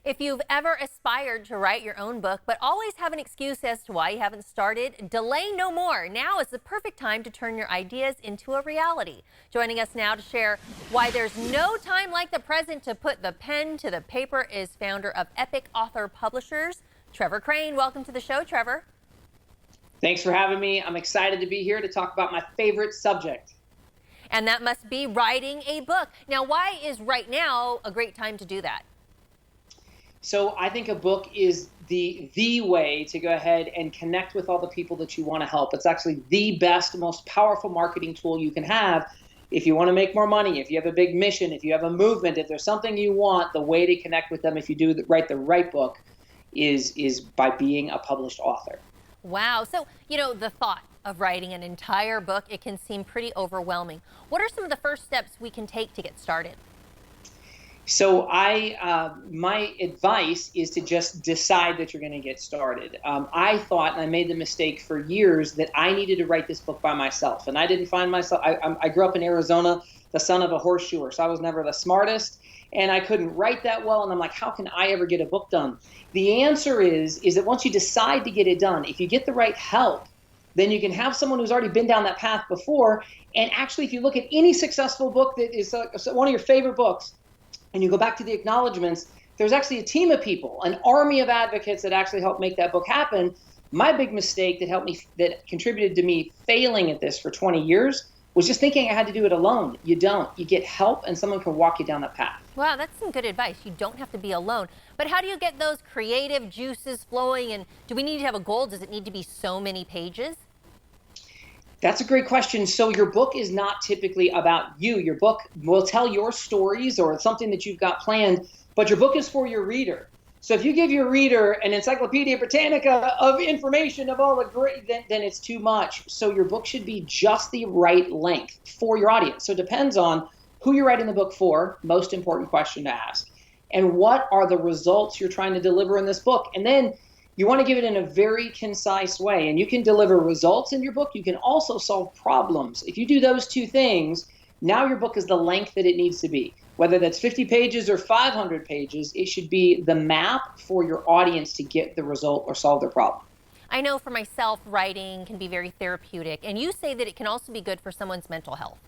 If you've ever aspired to write your own book, but always have an excuse as to why you haven't started, delay no more. Now is the perfect time to turn your ideas into a reality. Joining us now to share why there's no time like the present to put the pen to the paper is founder of Epic Author Publishers, Trevor Crane. Welcome to the show, Trevor. Thanks for having me. I'm excited to be here to talk about my favorite subject. And that must be writing a book. Now, why is right now a great time to do that? So I think a book is the way to go ahead and connect with all the people that you want to help. It's actually the best, most powerful marketing tool you can have. If you want to make more money, if you have a big mission, if you have a movement, if there's something you want, the way to connect with them if you write the right book is by being a published author. Wow. So, the thought of writing an entire book, it can seem pretty overwhelming. What are some of the first steps we can take to get started? So my advice is to just decide that you're going to get started. I thought, and I made the mistake for years, that I needed to write this book by myself. And I didn't find myself, I grew up in Arizona, the son of a horseshoer, so I was never the smartest. And I couldn't write that well. And I'm like, how can I ever get a book done? The answer is that once you decide to get it done, if you get the right help, then you can have someone who's already been down that path before. And actually, if you look at any successful book that is one of your favorite books, and you go back to the acknowledgments, there's actually a team of people, an army of advocates that actually helped make that book happen. My big mistake that contributed to me failing at this for 20 years was just thinking I had to do it alone. You don't. You get help, and someone can walk you down that path. Wow, that's some good advice. You don't have to be alone. But how do you get those creative juices flowing? And do we need to have a goal? Does it need to be so many pages? That's a great question. So your book is not typically about you. Your book will tell your stories or something that you've got planned, but your book is for your reader. So if you give your reader an Encyclopedia Britannica of information of all the great, then it's too much. So your book should be just the right length for your audience. So it depends on who you're writing the book for, most important question to ask, and what are the results you're trying to deliver in this book. And then you want to give it in a very concise way, and you can deliver results in your book. You can also solve problems. If you do those two things, now your book is the length that it needs to be. Whether that's 50 pages or 500 pages, it should be the map for your audience to get the result or solve their problem. I know for myself, writing can be very therapeutic, and you say that it can also be good for someone's mental health.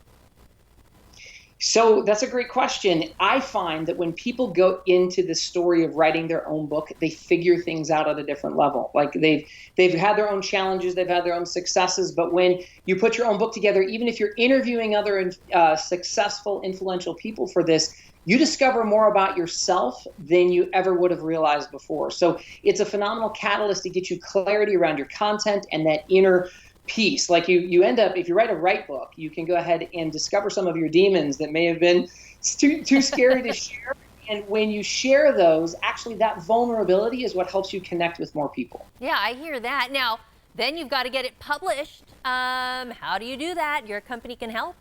So that's a great question. I find that when people go into the story of writing their own book, they figure things out at a different level. Like they've had their own challenges, they've had their own successes, but when you put your own book together, even if you're interviewing other successful, influential people for this, you discover more about yourself than you ever would have realized before. So it's a phenomenal catalyst to get you clarity around your content and that inner peace. Like you end up, if you write a right book, you can go ahead and discover some of your demons that may have been too scary to share. And when you share those, actually that vulnerability is what helps you connect with more people. Yeah, I hear that. Now, then you've got to get it published. How do you do that? Your company can help.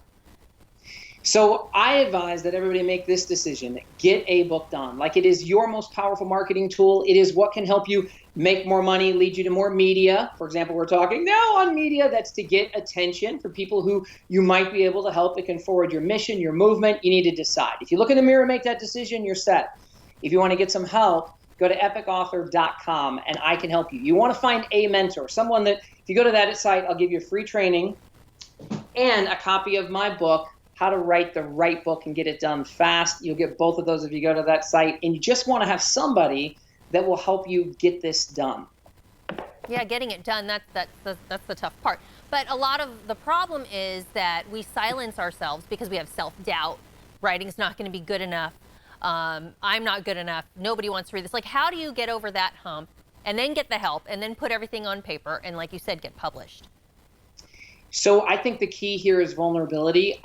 So I advise that everybody make this decision. Get a book done. Like, it is your most powerful marketing tool. It is what can help you make more money, lead you to more media. For example, we're talking now on media. That's to get attention for people who you might be able to help. It can forward your mission, your movement. You need to decide. If you look in the mirror and make that decision, you're set. If you want to get some help, go to epicauthor.com and I can help you. You want to find a mentor, someone that, if you go to that site, I'll give you a free training and a copy of my book, How to Write the Right Book and Get It Done Fast. You'll get both of those if you go to that site. And you just want to have somebody that will help you get this done. Yeah, getting it done, that's the tough part. But a lot of the problem is that we silence ourselves because we have self-doubt. Writing's not going to be good enough. I'm not good enough. Nobody wants to read this. Like, how do you get over that hump and then get the help and then put everything on paper and, like you said, get published? So I think the key here is vulnerability.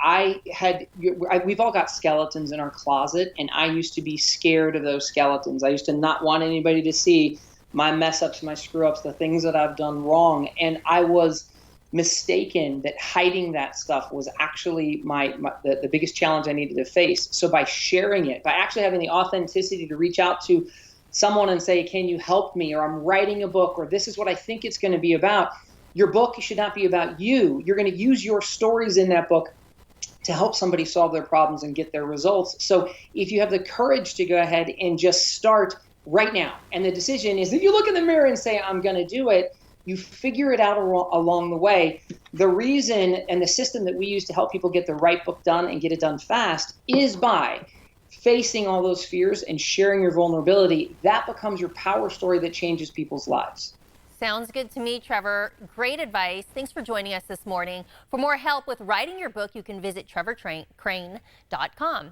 We've all got skeletons in our closet, and I used to be scared of those skeletons. I used to not want anybody to see my mess ups, my screw ups, the things that I've done wrong. And I was mistaken that hiding that stuff was actually the biggest challenge I needed to face. So by sharing it, by actually having the authenticity to reach out to someone and say, can you help me? Or I'm writing a book, or this is what I think it's going to be about. Your book should not be about you. You're going to use your stories in that book to help somebody solve their problems and get their results. So if you have the courage to go ahead and just start right now. And the decision is, if you look in the mirror and say, I'm going to do it, you figure it out along the way. The reason and the system that we use to help people get the right book done and get it done fast is by facing all those fears and sharing your vulnerability. That becomes your power story that changes people's lives. Sounds good to me, Trevor. Great advice. Thanks for joining us this morning. For more help with writing your book, you can visit trevorcrane.com.